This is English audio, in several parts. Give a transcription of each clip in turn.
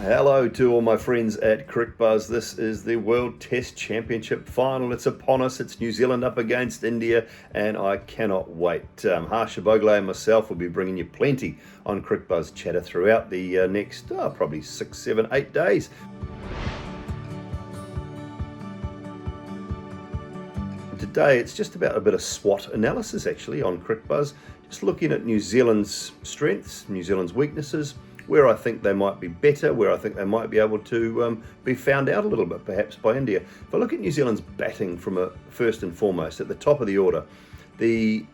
Hello to all my friends at Cricbuzz. This is the World Test Championship Final. It's upon us. It's New Zealand up against India, and I cannot wait. Harsha Bogle and myself will be bringing you plenty on Cricbuzz chatter throughout the next probably 6, 7, 8 days. Today it's just about a bit of SWOT analysis actually on Cricbuzz, just looking at New Zealand's strengths, New Zealand's weaknesses, where I think they might be better, where I think they might be able to be found out a little bit perhaps by India. If I look at New Zealand's batting from first and foremost at the top of the order, the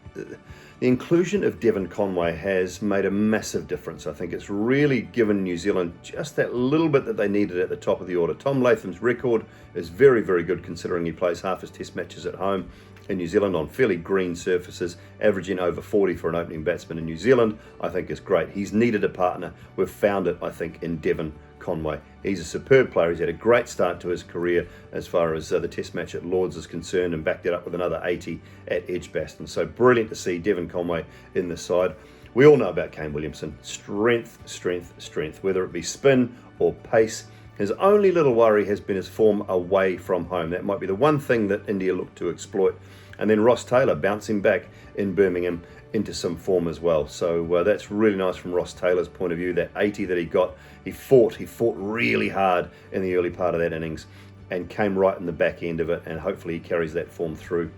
inclusion of Devon Conway has made a massive difference. I think it's really given New Zealand just that little bit that they needed at the top of the order. Tom Latham's record is very, very good considering he plays half his test matches at home in New Zealand on fairly green surfaces, averaging over 40 for an opening batsman in New Zealand. I think is great. He's needed a partner. We've found it, I think, in Devon Conway. He's a superb player. He's had a great start to his career as far as the test match at Lords is concerned, and backed it up with another 80 at Edgbaston. So brilliant to see Devon Conway in the side. We all know about Kane Williamson. Strength, strength, strength, whether it be spin or pace. His only little worry has been his form away from home. That might be the one thing that India look to exploit. And then Ross Taylor bouncing back in Birmingham into some form as well. So that's really nice from Ross Taylor's point of view. That 80 that he got, he fought really hard in the early part of that innings and came right in the back end of it, and hopefully he carries that form through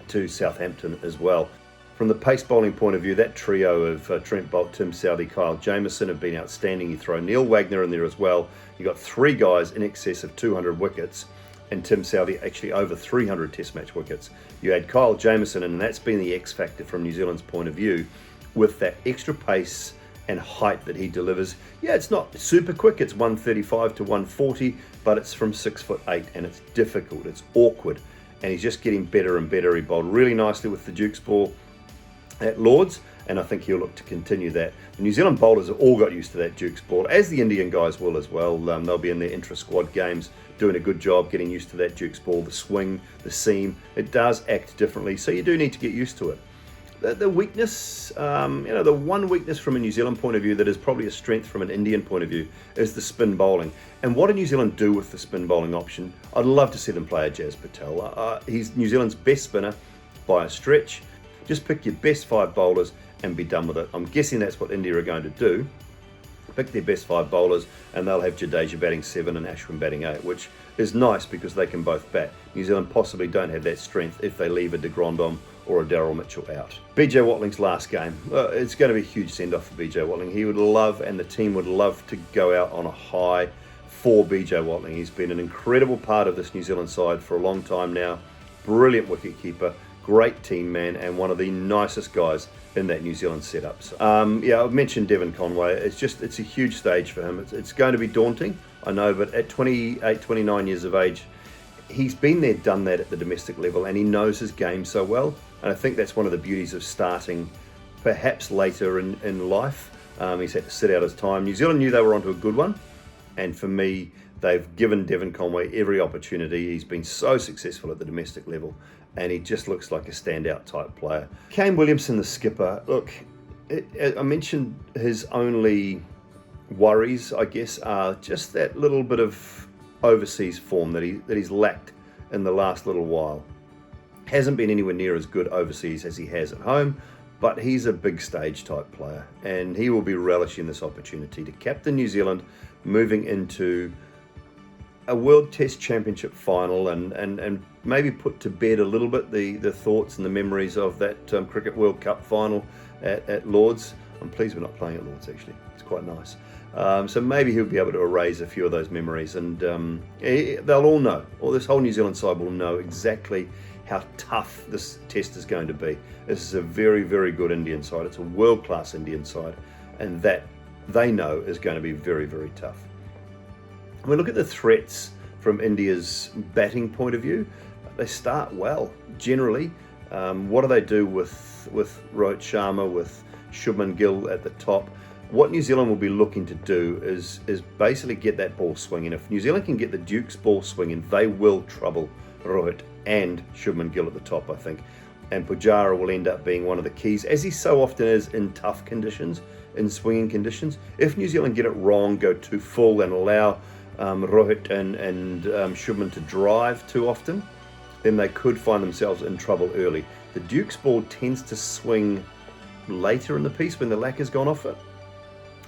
to Southampton as well. From the pace bowling point of view, that trio of Trent Boult, Tim Southee, Kyle Jamieson have been outstanding. You throw Neil Wagner in there as well. You've got three guys in excess of 200 wickets, and Tim Southee actually over 300 test match wickets. You add Kyle Jamieson in, and that's been the X factor from New Zealand's point of view, with that extra pace and height that he delivers. Yeah, it's not super quick, it's 135 to 140, but it's from 6'8", and it's difficult, it's awkward, and he's just getting better and better. He bowled really nicely with the Duke's ball at Lords, and I think he'll look to continue that. The New Zealand bowlers have all got used to that Duke's ball, as the Indian guys will as well. They'll be in their intra-squad games doing a good job getting used to that Duke's ball, the swing, the seam. It does act differently, so you do need to get used to it. The weakness, the one weakness from a New Zealand point of view that is probably a strength from an Indian point of view is the spin bowling. And what do New Zealand do with the spin bowling option? I'd love to see them play Ajaz Patel. He's New Zealand's best spinner by a stretch. Just pick your best 5 bowlers and be done with it. I'm guessing that's what India are going to do. Pick their best 5 bowlers, and they'll have Jadeja batting 7 and Ashwin batting 8, which is nice because they can both bat. New Zealand possibly don't have that strength if they leave a de Grandhomme or a Daryl Mitchell out. BJ Watling's last game, it's going to be a huge send-off for BJ Watling. He would love, and the team would love, to go out on a high for BJ Watling. He's been an incredible part of this New Zealand side for a long time now. Brilliant wicketkeeper, great team man, and one of the nicest guys in that New Zealand setup. So, I've mentioned Devon Conway. It's a huge stage for him. It's going to be daunting, I know, but at 28, 29 years of age, he's been there, done that at the domestic level, and he knows his game so well. And I think that's one of the beauties of starting perhaps later in life. He's had to sit out his time. New Zealand knew they were onto a good one, and for me, they've given Devon Conway every opportunity. He's been so successful at the domestic level, and he just looks like a standout type player. Kane Williamson, the skipper, look, I mentioned his only worries, I guess, are just that little bit of overseas form that he's lacked in the last little while. Hasn't been anywhere near as good overseas as he has at home, but he's a big stage type player, and he will be relishing this opportunity to captain New Zealand moving into a World Test Championship final, and maybe put to bed a little bit the thoughts and the memories of that Cricket World Cup final at Lords. I'm pleased we're not playing at Lords, actually. It's quite nice. So maybe he'll be able to erase a few of those memories, and they'll all know, or this whole New Zealand side will know exactly how tough this test is going to be. This is a very, very good Indian side. It's a world-class Indian side, and that they know is going to be very, very tough. When we look at the threats from India's batting point of view, they start well, generally. What do they do with Rohit Sharma, with Shubman Gill at the top? What New Zealand will be looking to do is basically get that ball swinging. If New Zealand can get the Duke's ball swinging, they will trouble Rohit and Shubman Gill at the top, I think. and Pujara will end up being one of the keys, as he so often is in tough conditions, in swinging conditions. If New Zealand get it wrong, go too full and allow Rohit and Sharma to drive too often, then they could find themselves in trouble early. The Duke's ball tends to swing later in the piece when the lacquer's gone off it,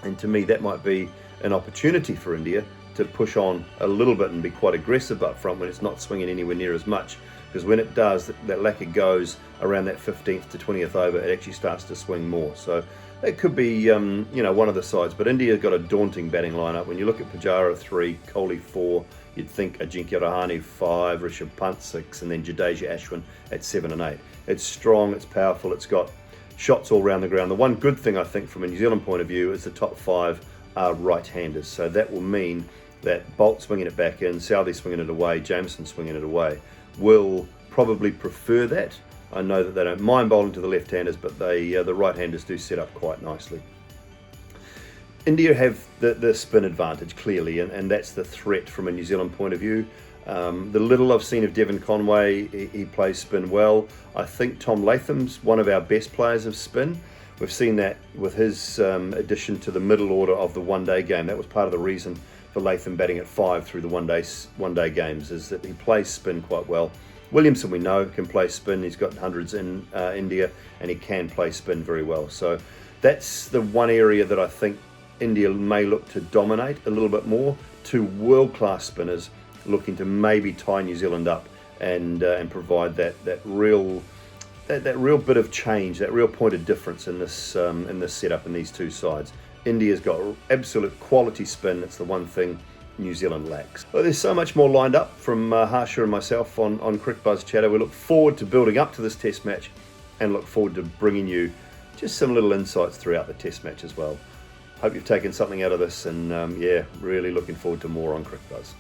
and to me that might be an opportunity for India to push on a little bit and be quite aggressive up front when it's not swinging anywhere near as much, because when it does, that lacquer goes around that 15th to 20th over, it actually starts to swing more. So that could be one of the sides, but India's got a daunting batting lineup. When you look at Pujara 3, Kohli 4, you'd think Ajinkya Rahane 5, Rishabh Pant 6, and then Jadeja Ashwin at 7 and 8. It's strong, it's powerful, it's got shots all around the ground. The one good thing I think from a New Zealand point of view is the top 5 are right-handers, so that will mean that Bolt swinging it back in, Southey swinging it away, Jameson swinging it away will probably prefer that. I know that they don't mind bowling to the left-handers, but the right-handers do set up quite nicely. India have the spin advantage, clearly, and that's the threat from a New Zealand point of view. The little I've seen of Devon Conway, he plays spin well. I think Tom Latham's one of our best players of spin. We've seen that with his addition to the middle order of the one-day game. That was part of the reason for Latham batting at 5 through the one-day games, is that he plays spin quite well. Williamson, we know, can play spin. He's got hundreds in India, and he can play spin very well. So that's the one area that I think India may look to dominate a little bit more. 2 world-class spinners looking to maybe tie New Zealand up and provide that real bit of change, that real point of difference in this setup in these two sides. India's got absolute quality spin. It's the one thing New Zealand lacks. Well, there's so much more lined up from Harsha and myself on Cricbuzz Chatter. We look forward to building up to this test match and look forward to bringing you just some little insights throughout the test match as well. Hope you've taken something out of this, and really looking forward to more on Cricbuzz.